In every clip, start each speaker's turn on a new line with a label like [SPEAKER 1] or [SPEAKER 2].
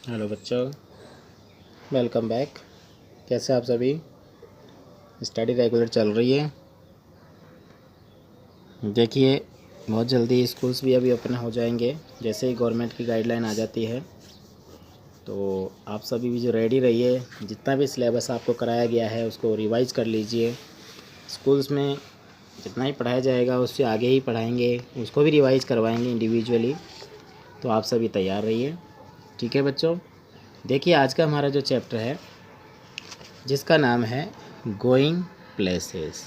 [SPEAKER 1] Hello बच्चों, welcome back. कैसे आप सभी? स्टडी रेगुलर चल रही है। देखिए, बहुत जल्दी स्कूल्स भी अभी ओपन हो जाएंगे जैसे ही गवर्नमेंट की गाइडलाइन आ जाती है। तो आप सभी भी जो रेडी रहिए, जितना भी सिलेबस आपको कराया गया है उसको रिवाइज कर लीजिए। स्कूल्स में जितना ही पढ़ाया जाएगा उससे आगे ही पढ़ाएंगे, उसको भी रिवाइज करवाएंगे इंडिविजुअली। तो आप सभी तैयार रहिए, ठीक है बच्चों। देखिए, आज का हमारा जो चैप्टर है जिसका नाम है गोइंग प्लेसेस।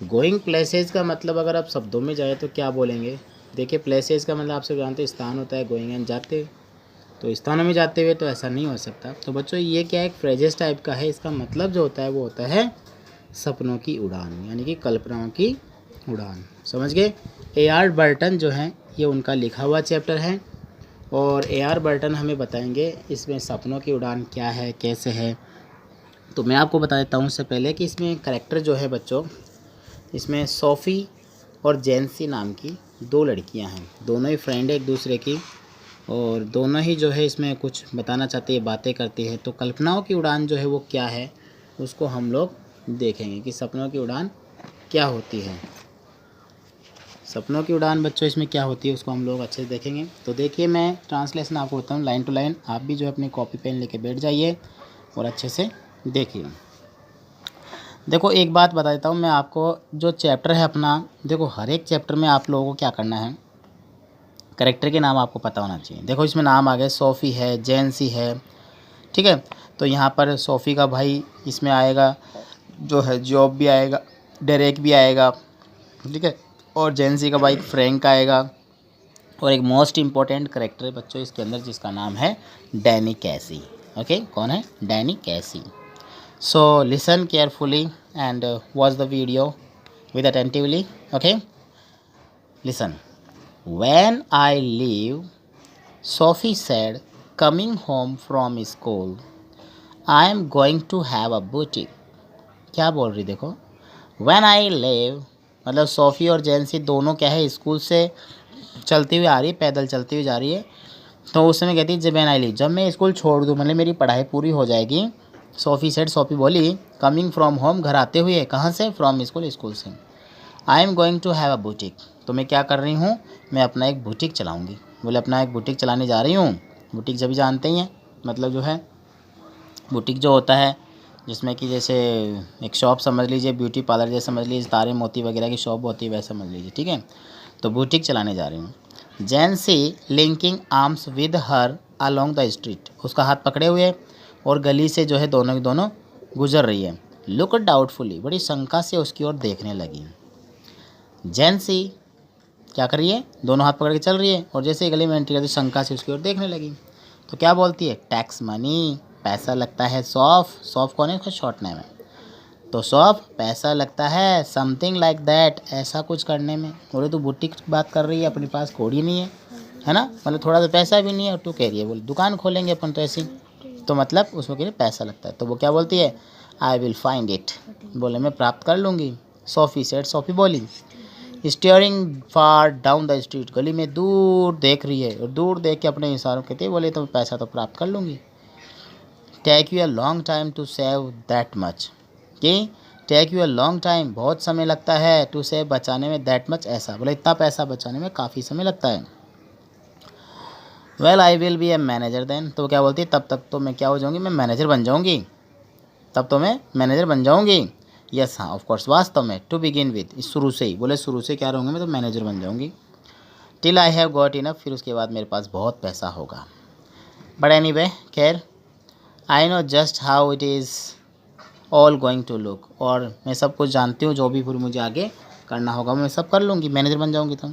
[SPEAKER 1] गोइंग प्लेसेस का मतलब अगर आप शब्दों में जाए तो क्या बोलेंगे? देखिए, प्लेसेस का मतलब आप सब जानते हैं स्थान होता है, गोइंग एंड जाते। तो स्थानों में जाते हुए तो ऐसा नहीं हो सकता। तो बच्चों, ये क्या एक फ्रेजेस टाइप का है। इसका मतलब जो होता है वो होता है सपनों की उड़ान, यानी कि कल्पनाओं की उड़ान। समझ गए? ए.आर. बर्टन जो हैं ये उनका लिखा हुआ चैप्टर है और ए.आर. बर्टन हमें बताएंगे इसमें सपनों की उड़ान क्या है, कैसे है। तो मैं आपको बता देता हूँ उससे पहले कि इसमें करैक्टर जो है बच्चों, इसमें सोफ़ी और जैंसी नाम की दो लड़कियां हैं। दोनों ही फ्रेंड है एक दूसरे की और दोनों ही जो है इसमें कुछ बताना चाहती है, बातें करती है। तो कल्पनाओं की उड़ान जो है वो क्या है उसको हम लोग देखेंगे कि सपनों की उड़ान क्या होती है। सपनों की उड़ान बच्चों इसमें क्या होती है उसको हम लोग अच्छे से देखेंगे। तो देखिए, मैं ट्रांसलेशन आपको बताऊँ लाइन टू लाइन। आप भी जो है अपनी कॉपी पेन लेके बैठ जाइए और अच्छे से देखिए। देखो, एक बात बता देता हूँ मैं आपको, जो चैप्टर है अपना, देखो हर एक चैप्टर में आप लोगों को क्या करना है, करेक्टर के नाम आपको पता होना चाहिए। देखो, इसमें नाम आ गए, सोफ़ी है, जैंसी है, ठीक है। तो यहाँ पर सोफ़ी का भाई इसमें आएगा जो है जॉब भी आएगा, डेरेक भी आएगा, ठीक है। और जैंसी का भाई फ्रैंक आएगा। और एक मोस्ट इम्पॉर्टेंट करेक्टर है बच्चों इसके अंदर जिसका नाम है डैनी कैसी। ओके, कौन है? डैनी कैसी। So listen carefully and watch the video with attentively. Okay, listen. When I leave, Sophie said, coming home from school, I am going to have a boutique. क्या बोल रही देखो? When I leave मतलब SoFi और जैंसी दोनों क्या है school से चलती हुई आ रही है, पैदल चलती हुई जा रही है। तो उस समय कहती है जब आई लीव, जब मैं स्कूल छोड़ दूँ, मतलब मेरी पढ़ाई पूरी हो जाएगी। सोफ़ी सेड, सोफ़ी बोली, कमिंग फ्रॉम होम, घर आते हुए। कहाँ से? फ्रॉम स्कूल, स्कूल से। I am going to have a boutique, तो मैं क्या कर रही हूँ, मैं अपना एक बुटीक चलाऊँगी। बोले अपना एक बुटीक चलाने जा रही हूँ। बुटीक जब भी जानते ही हैं, मतलब जो है बुटीक जो होता है जिसमें कि जैसे एक शॉप समझ लीजिए, ब्यूटी पार्लर जैसे समझ लीजिए, तारे मोती वगैरह की शॉप होती है वैसे समझ लीजिए, ठीक है। तो बुटीक चलाने जा रही हूँ। Jancy linking arms with her along the street, उसका हाथ पकड़े हुए और गली से जो है दोनों की दोनों गुजर रही है। लुक डाउटफुली, बड़ी शंका से उसकी ओर देखने लगी। जैंसी क्या कर रही है? दोनों हाथ पकड़ के चल रही है और जैसे ही गली में एंट्री करती शंका से उसकी ओर देखने लगी। तो क्या बोलती है? टैक्स मनी, पैसा लगता है। सॉफ, सॉफ कौन है? उसका शॉर्ट नेम है। तो सॉफ, पैसा लगता है। समथिंग लाइक दैट, ऐसा कुछ करने में। बोले तू बुटीक की बात कर रही है, अपने पास कोड़ी नहीं है ना, मतलब थोड़ा सा पैसा भी नहीं है और तू कह रही है बोले दुकान खोलेंगे अपन तो ऐसी। तो मतलब उसको कह रही पैसा लगता है। तो वो क्या बोलती है? आई विल फाइंड इट, बोले मैं प्राप्त कर लूँगी। सोफ़ी सेड, सोफ़ी बोली। Steering far down the street, गली में दूर देख रही है और दूर देख के अपने इशारों कहती है बोले तो पैसा तो प्राप्त कर लूँगी। Take you a long time to save that much, कि take you a long time, बहुत समय लगता है, टू सेव बचाने में, दैट मच ऐसा, बोले इतना पैसा बचाने में काफ़ी समय लगता है। Well I will be a manager then, तो क्या बोलती है तब तक तो मैं क्या हो जाऊँगी, मैं मैनेजर बन जाऊँगी, तब तो मैं मैनेजर बन जाऊँगी। यस हाँ, ऑफ कोर्स, वास्तव में, टू बिगिन विद, शुरू से ही, बोले शुरू से क्या रहूँगी मैं तो मैनेजर बन जाऊँगी। Till I have got enough, फिर उसके बाद मेरे पास बहुत पैसा होगा। बट एनी वे, खैर, I know just how it is all going to look, और मैं सब कुछ जानती हूँ, जो भी फिर मुझे आगे करना होगा मैं सब कर लूँगी, मैनेजर बन जाऊँगी। तो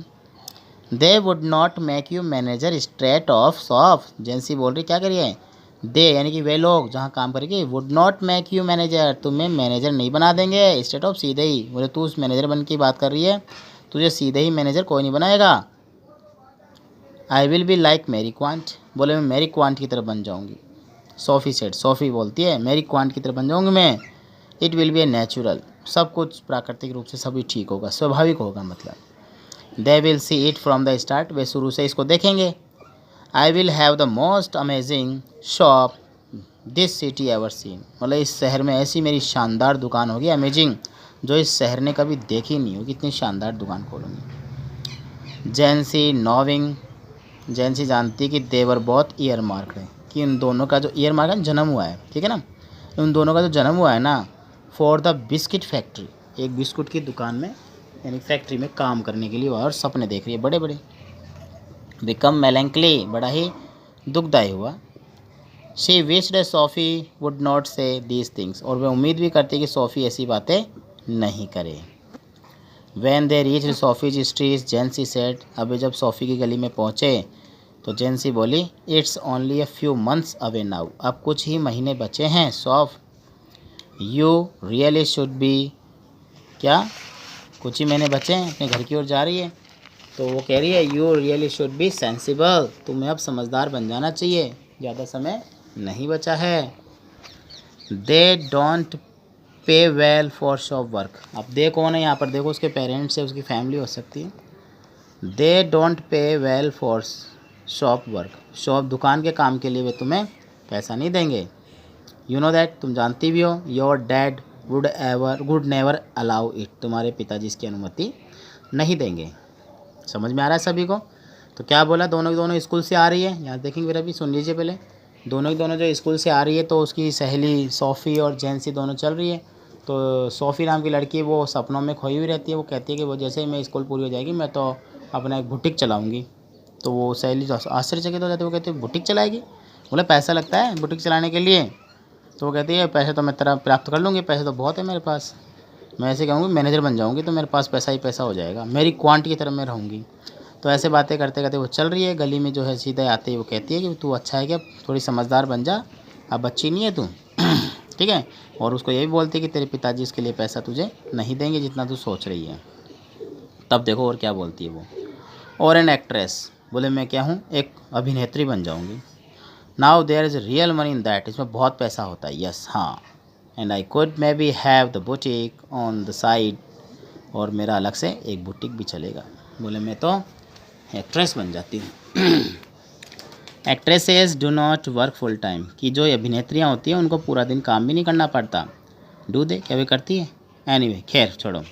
[SPEAKER 1] they would not make you manager straight off Soph, Jancy बोल रही क्या करिए, दे यानी कि वे लोग जहाँ काम करेंगे, would not make you manager, तुम्हें मैनेजर नहीं बना देंगे स्ट्रेट ऑफ, सीधे ही। बोले तू उस मैनेजर बन की बात कर रही है, तुझे सीधे ही मैनेजर कोई नहीं बनाएगा। I will be like Mary Quant, बोले मैं मैरी क्वांट की तरफ बन जाऊँगी। सोफ़ी सेड, सोफ़ी बोलती है मैरी क्वांट की तरफ बन जाऊँगी मैं। It will be a natural, सब कुछ प्राकृतिक रूप से सभी ठीक होगा, स्वाभाविक होगा, मतलब they will see it from the start, वे शुरू से इसको देखेंगे। I will have the most amazing shop this city ever seen, मतलब इस शहर में ऐसी मेरी शानदार दुकान होगी, अमेजिंग, जो इस शहर ने कभी देखी नहीं होगी, इतनी शानदार दुकान खोलूँगी। जेंसी नोविंग, जेंसी जानती कि देवर बहुत ईयर मार्क है, कि उन दोनों का जो ईयर मार्क है जन्म हुआ है, ठीक है ना, उन दोनों का जो जन्म हुआ है ना, फॉर द बिस्किट फैक्ट्री, एक बिस्कुट की दुकान में यानी फैक्ट्री में काम करने के लिए, और सपने देख रही है बड़े बड़े। बिकम मेलैंकली, बड़ा ही दुखदायी हुआ। She wished SoFi would not से दीज थिंग्स, और वह उम्मीद भी करती कि सोफ़ी ऐसी बातें नहीं करे। When they reach Sophie's street Jancy said, अभी जब सोफ़ी की गली में पहुँचे तो जेंसी बोली, it's only a few months away now, अब कुछ ही महीने बचे हैं सॉफ, यू रियली शुड बी, क्या कुछ ही महीने बचे हैं, अपने घर की ओर जा रही है, तो वो कह रही है you really should be sensible, तुम्हें अब समझदार बन जाना चाहिए, ज़्यादा समय नहीं बचा है। They don't pay well for shop work, अब दे कौन है यहाँ पर, देखो उसके पेरेंट्स से उसकी फैमिली हो सकती है। They don't pay well for shop work, shop दुकान के काम के लिए वे तुम्हें पैसा नहीं देंगे। यू नो दैट, तुम जानती भी हो, your dad would never allow it, तुम्हारे पिताजी इसकी अनुमति नहीं देंगे। समझ में आ रहा है सभी को? तो क्या बोला, दोनों की दोनों स्कूल से आ रही है, यहाँ देखेंगे फिर अभी सुन लीजिए पहले। दोनों की दोनों जो स्कूल से आ रही है, तो उसकी सहेली सोफ़ी और जेंसी दोनों चल रही है। तो सोफ़ी नाम की लड़की वो सपनों में खोई हुई रहती है, वो कहती है कि वो जैसे ही मैं स्कूल पूरी हो जाएगी मैं तो अपना एक बुटीक चलाऊँगी। तो वो सहेली आश्चर्यचकित हो जाती है, वो कहती है बुटीक चलाएगी, बोले पैसा लगता है बुटीक चलाने के लिए, तो वो कहती है पैसे तो मैं तेरा प्राप्त कर लूँगी, पैसे तो बहुत है मेरे पास, मैं ऐसे कहूँगी मैनेजर बन जाऊँगी तो मेरे पास पैसा ही पैसा हो जाएगा, मेरी क्वांटी की तरह मैं रहूँगी। तो ऐसे बातें करते करते वो चल रही है, गली में जो है सीधे आते ही वो कहती है कि तू अच्छा है क्या, थोड़ी समझदार बन जा, अब बच्ची नहीं है तू ठीक है। और उसको ये भी बोलती है कि तेरे पिताजी इसके लिए पैसा तुझे नहीं देंगे जितना तू सोच रही है। तब देखो और क्या बोलती है वो, और एन एक्ट्रेस, बोले मैं क्या हूँ, एक अभिनेत्री बन जाऊँगी। Now there is real money in that, इसमें बहुत पैसा होता है, यस हाँ। And I could maybe have the boutique on the side, और मेरा अलग से एक बुटीक भी चलेगा। बोले मैं तो एक्ट्रेस बन जाती हूँ। Actresses do not work full time, कि जो अभिनेत्रियाँ होती हैं उनको पूरा दिन काम भी नहीं करना पड़ता। डू दे, क्या वे करती है? एनीवे खैर छोड़ो।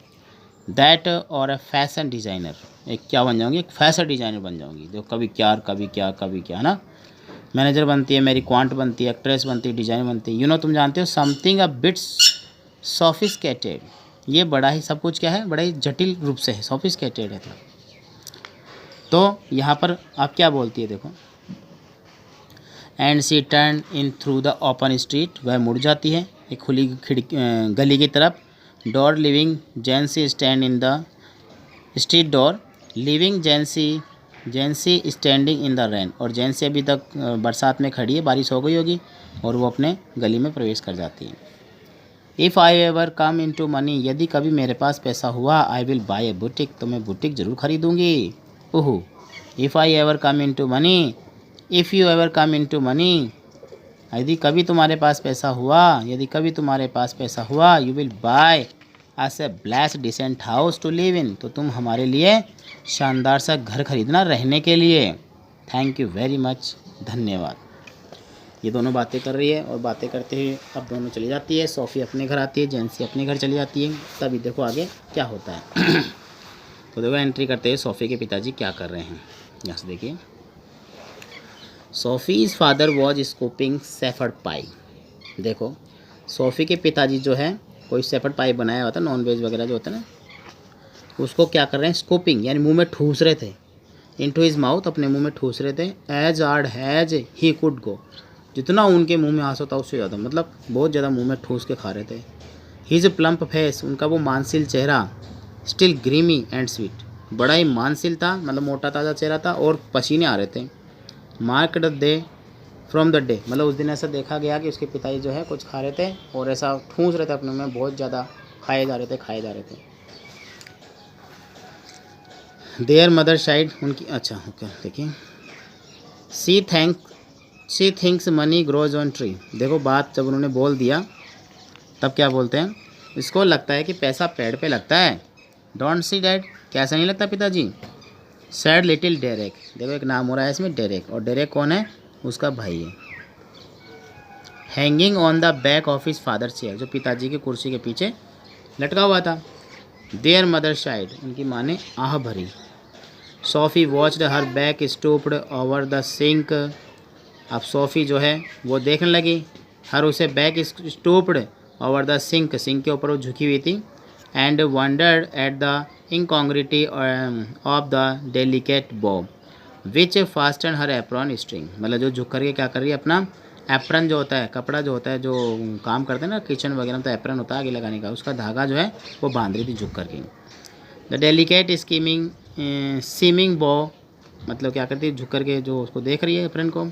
[SPEAKER 1] दैट और अ फैशन डिज़ाइनर, एक क्या बन जाऊँगी, एक फैशन डिज़ाइनर बन जाऊँगी, जो कभी क्या कभी क्या कभी क्या, है ना। मैनेजर बनती है, मेरी क्वांट बनती है, एक्ट्रेस बनती है, डिज़ाइनर बनती है, यू नो तुम जानते हो समथिंग अ बिट सोफिस्टिकेटेड, ये बड़ा ही सब कुछ क्या है, बड़ा ही जटिल रूप से है, सोफिस्टिकेटेड है। तो यहाँ पर आप क्या बोलती है देखो, and she turn in through the open street, वह मुड़ जाती है एक खुली खिड़की गली की तरफ। Door living जेंसी stand in the street door, living जेंसी standing in the rain, और जेंसी अभी तक बरसात में खड़ी है, बारिश हो गई होगी, और वो अपने गली में प्रवेश कर जाती है। If I ever come into money, यदि कभी मेरे पास पैसा हुआ, I will buy a boutique, तो मैं बुटीक ज़रूर खरीदूँगी। ओहो, if I ever come into money, if you ever come into money, यदि कभी तुम्हारे पास पैसा हुआ, यदि कभी तुम्हारे पास पैसा हुआ, you will buy us a blessed decent house to live in, तो तुम हमारे लिए शानदार सा घर खरीदना रहने के लिए। थैंक यू वेरी मच, धन्यवाद। ये दोनों बातें कर रही है, और बातें करते हुए अब दोनों चली जाती है, सोफ़ी अपने घर आती है, जेंसी अपने घर चली जाती है। तभी देखो आगे क्या होता है। तो देखो एंट्री करते हैं, सोफ़ी के पिताजी क्या कर रहे हैं, यहाँ से देखिए। सोफ़ीज़ फादर वॉज स्कूपिंग शेफर्ड पाई, देखो सोफ़ी के पिताजी जो है कोई शेफर्ड पाई बनाया हुआ था, नॉन वेज वगैरह जो होता है ना, उसको क्या कर रहे हैं, स्कूपिंग यानी मुंह में ठूस रहे थे, इनटू हिज माउथ, अपने मुंह में ठूस रहे थे, as hard as he could go, जितना उनके मुंह में आंसू था उससे ज़्यादा, मतलब बहुत ज़्यादा मुंह में ठूस के खा रहे थे। हिज प्लम्प फेस, उनका वो मानसिल चेहरा, स्टिल ग्रीमी एंड स्वीट, बड़ा ही मानसिल था, मतलब मोटा ताज़ा चेहरा था, और पसीने आ रहे थे। Marked day from the day, मतलब उस दिन ऐसा देखा गया कि उसके पिताजी जो है कुछ खा रहे थे और ऐसा ठूंस रहे थे अपने में, बहुत ज़्यादा खाए जा रहे थे। देयर मदर साइड, उनकी, अच्छा ओके देखिए, she thinks money grows on tree, देखो बात जब उन्होंने बोल दिया तब क्या बोलते हैं, इसको लगता है कि पैसा पेड़ पे लगता है। डोंट सी डैड, कैसा नहीं लगता पिताजी, सैड लिटिल डेरेक, देखो एक नाम हो रहा है इसमें डेरेक, और डेरेक कौन है, उसका भाई है। Hanging on the back of his father chair, जो पिताजी की कुर्सी के पीछे लटका हुआ था। देयर मदर शाइड, उनकी माँ ने आह भरी। Sophie watched her back stooped over the sink, अब सोफ़ी जो है वो देखने लगी, हर उसे back stooped over the sink, sink के ऊपर वो झुकी हुई थी। And wondered at the incongruity of the delicate bow which fasten her apron string, मतलब जो झुक करके क्या कर रही है, अपना एप्रन जो होता है, कपड़ा जो होता है, जो काम करते हैं ना किचन वगैरह में, तो एप्रन होता है आगे लगाने का, उसका धागा जो है वो बांध रही थी झुक करके। द डेलिकेट स्कीमिंग सीमिंग बो, मतलब क्या करती है, झुक करके जो उसको देख रही है एप्रन को।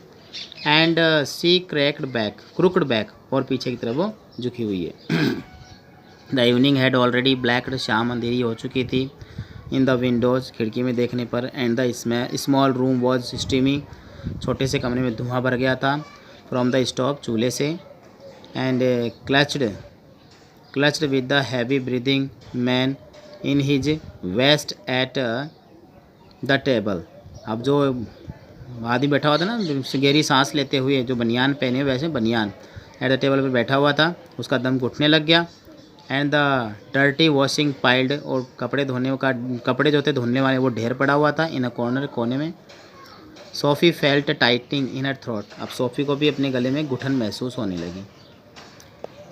[SPEAKER 1] And she cracked back, crooked back, और पीछे की तरफ वो झुकी हुई है। The evening had already blacked, शाम अंधेरी हो चुकी थी। इन द विंडोज़, खिड़की में देखने पर। And the small room was steamy, छोटे से कमरे में धुआं भर गया था। फ्रॉम द स्टोव, चूल्हे से। And clutched with the heavy breathing man in his vest at the table, अब जो आदमी बैठा हुआ था ना, गहरी सांस लेते हुए, जो बनियान पहने हुए वैसे बनियान, एट द टेबल पर बैठा हुआ था, उसका दम घुटने लग गया। And the dirty washing piled, और कपड़े जो थे धोने वाले वो ढेर पड़ा हुआ था। इन अ कॉर्नर, कोने में। Sophie felt tightening in her throat, अब सोफ़ी को भी अपने गले में घुटन महसूस होने लगी।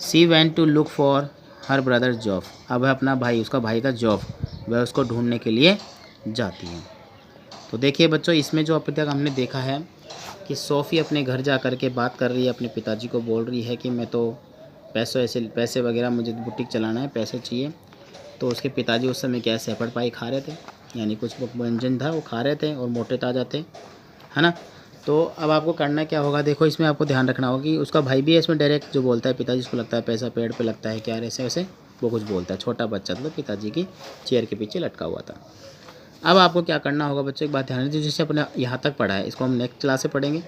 [SPEAKER 1] She went to look for her brother Joff, अब वह अपना भाई, उसका भाई था जॉफ, वह उसको ढूंढने के लिए जाती है। तो देखिए बच्चों, इसमें जो अब तक हमने देखा है कि सोफ़ी अपने घर जा कर के बात कर रही है, अपने पिताजी को बोल रही है कि मैं तो पैसे वगैरह, मुझे बुटीक चलाना है, पैसे चाहिए। तो उसके पिताजी उस समय क्या सेपड़ पाई खा रहे थे, यानी कुछ व्यंजन था वो खा रहे थे और मोटे ताजा थे, है ना। तो अब आपको करना क्या होगा, देखो इसमें आपको ध्यान रखना होगा कि उसका भाई भी है इसमें डायरेक्ट, जो बोलता है पिताजी को लगता है पैसा पेड़ पे लगता है क्या, ऐसे वैसे वो कुछ बोलता है। छोटा बच्चा तो पिताजी की चेयर के पीछे लटका हुआ था। अब आपको क्या करना होगा बच्चों, एक बात ध्यान दीजिए, जिससे अपने यहाँ तक पढ़ा है इसको हम नेक्स्ट क्लास से पढ़ेंगे।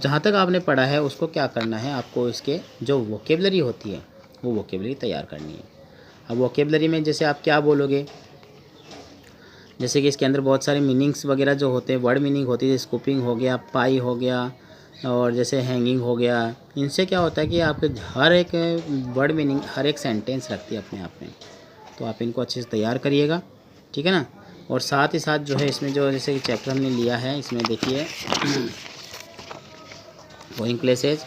[SPEAKER 1] जहाँ तक आपने पढ़ा है उसको क्या करना है, आपको इसके जो वोकेबलरी होती है वो वोकेबलरी तैयार करनी है। अब वोकेबलरी में जैसे आप क्या बोलोगे, जैसे कि इसके अंदर बहुत सारे मीनिंग्स वगैरह जो होते हैं, वर्ड मीनिंग होती है, स्कूपिंग हो गया, पाई हो गया, और जैसे हैंगिंग हो गया। इनसे क्या होता है कि आपके हर एक वर्ड मीनिंग, हर एक सेंटेंस रखती है अपने आप में। तो आप इनको अच्छे से तैयार करिएगा, ठीक है ना। और साथ ही साथ जो है इसमें जो जैसे कि चैप्टर हमने लिया है, इसमें देखिए गोइंग प्लेसेज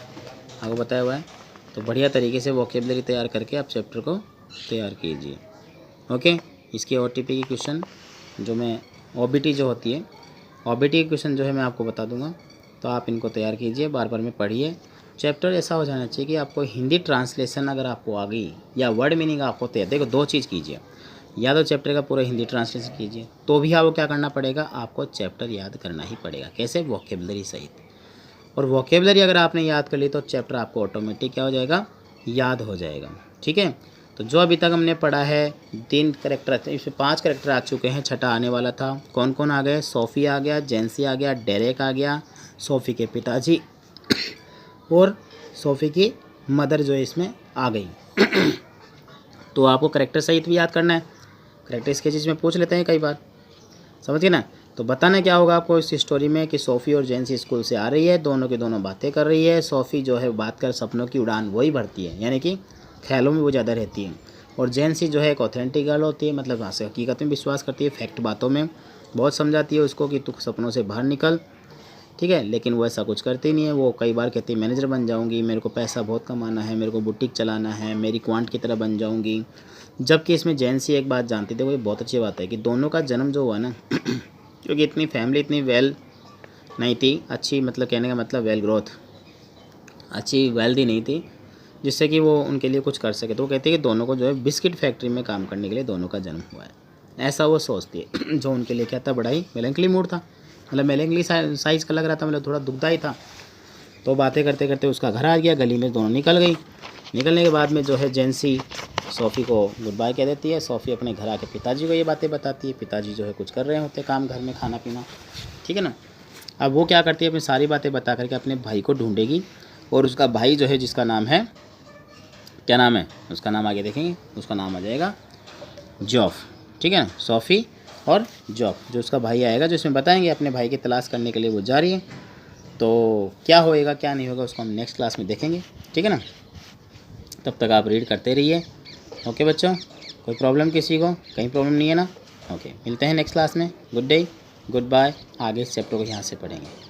[SPEAKER 1] आपको बताया हुआ है। तो बढ़िया तरीके से वोकेबलरी तैयार करके आप चैप्टर को तैयार कीजिए। ओके, इसके OTP की क्वेश्चन जो मैं OBT जो होती है, OBT की क्वेश्चन जो है मैं आपको बता दूंगा, तो आप इनको तैयार कीजिए, बार बार में पढ़िए। चैप्टर ऐसा हो जाना चाहिए कि आपको हिंदी ट्रांसलेशन अगर आपको आ गई या वर्ड मीनिंग आपको तैयार, देखो दो चीज़ कीजिए, या तो चैप्टर का पूरा हिंदी ट्रांसलेशन कीजिए, तो भी आपको क्या करना पड़ेगा, आपको चैप्टर याद करना ही पड़ेगा। कैसे, वोकेबलरी सहित। और वोकेबलरी अगर आपने याद कर ली तो चैप्टर आपको ऑटोमेटिक क्या हो जाएगा, याद हो जाएगा, ठीक है। तो जो अभी तक हमने पढ़ा है 3 करेक्टर, इसमें 5 करेक्टर आ चुके हैं, छठा आने वाला था। कौन कौन आ गए, सोफ़ी आ गया, जेंसी आ गया, डेरेक आ गया, सोफ़ी के पिताजी और सोफ़ी की मदर जो है इसमें आ गई। तो आपको करेक्टर सहित भी याद करना है। करेक्टर स्केचेस में पूछ लेते हैं कई बार, समझ गए ना। तो बताना क्या होगा आपको इस स्टोरी में कि सोफ़ी और जेंसी स्कूल से आ रही है, दोनों की दोनों बातें कर रही है। सोफ़ी जो है बात कर सपनों की उड़ान वही भरती है, यानी कि ख्यालों में वो ज़्यादा रहती है। और जेंसी जो है एक ऑथेंटिक गर्ल होती है, मतलब वहाँ से हकीकत में विश्वास करती है, फैक्ट बातों में बहुत समझाती है उसको कि तू सपनों से बाहर निकल, ठीक है। लेकिन वो ऐसा कुछ करती नहीं है। वो कई बार कहती है मैनेजर बन जाऊँगी, मेरे को पैसा बहुत कमाना है, मेरे को बुटीक चलाना है, मेरी क्वांट की तरह बन जाऊँगी। जबकि इसमें जेंसी एक बात जानती थी, वो ये बहुत अच्छी बात है कि दोनों का जन्म जो हुआ ना क्योंकि इतनी फैमिली इतनी वेल नहीं थी, अच्छी, मतलब कहने का मतलब वेल ग्रोथ, अच्छी वेल्दी नहीं थी जिससे कि वो उनके लिए कुछ कर सके। तो वो कहती है कि दोनों को जो है बिस्किट फैक्ट्री में काम करने के लिए दोनों का जन्म हुआ है, ऐसा वो सोचती है। जो उनके लिए क्या था, बड़ा ही मेलैंकली मूड था, मतलब मेलैंकली साइज़ का लग रहा था, मतलब थोड़ा दुखदा ही था। तो बातें करते करते उसका घर आ गया, गली में दोनों निकल गई। निकलने के बाद में जो है जेंसी सोफ़ी को गुड बाय कह देती है। सोफ़ी अपने घर आके पिताजी को ये बातें बताती है। पिताजी जो है कुछ कर रहे होते काम घर में, खाना पीना, ठीक है ना। अब वो क्या करती है, अपनी सारी बातें बता करके अपने भाई को ढूंढेगी। और उसका भाई जो है, जिसका नाम है, क्या नाम है उसका, नाम आगे देखेंगे, उसका नाम आ जाएगा जॉफ, ठीक है ना। सोफ़ी और जॉब, जो उसका भाई आएगा जो इसमें बताएंगे अपने भाई की तलाश करने के लिए वो जा रही है। तो क्या होएगा क्या नहीं होगा उसको हम नेक्स्ट क्लास में देखेंगे, ठीक है ना। तब तक आप रीड करते रहिए। ओके बच्चों, कोई प्रॉब्लम किसी को, कहीं प्रॉब्लम नहीं है ना। ओके, मिलते हैं नेक्स्ट क्लास में। Good day, goodbye. आगे इस चैप्टर को यहाँ से पढ़ेंगे।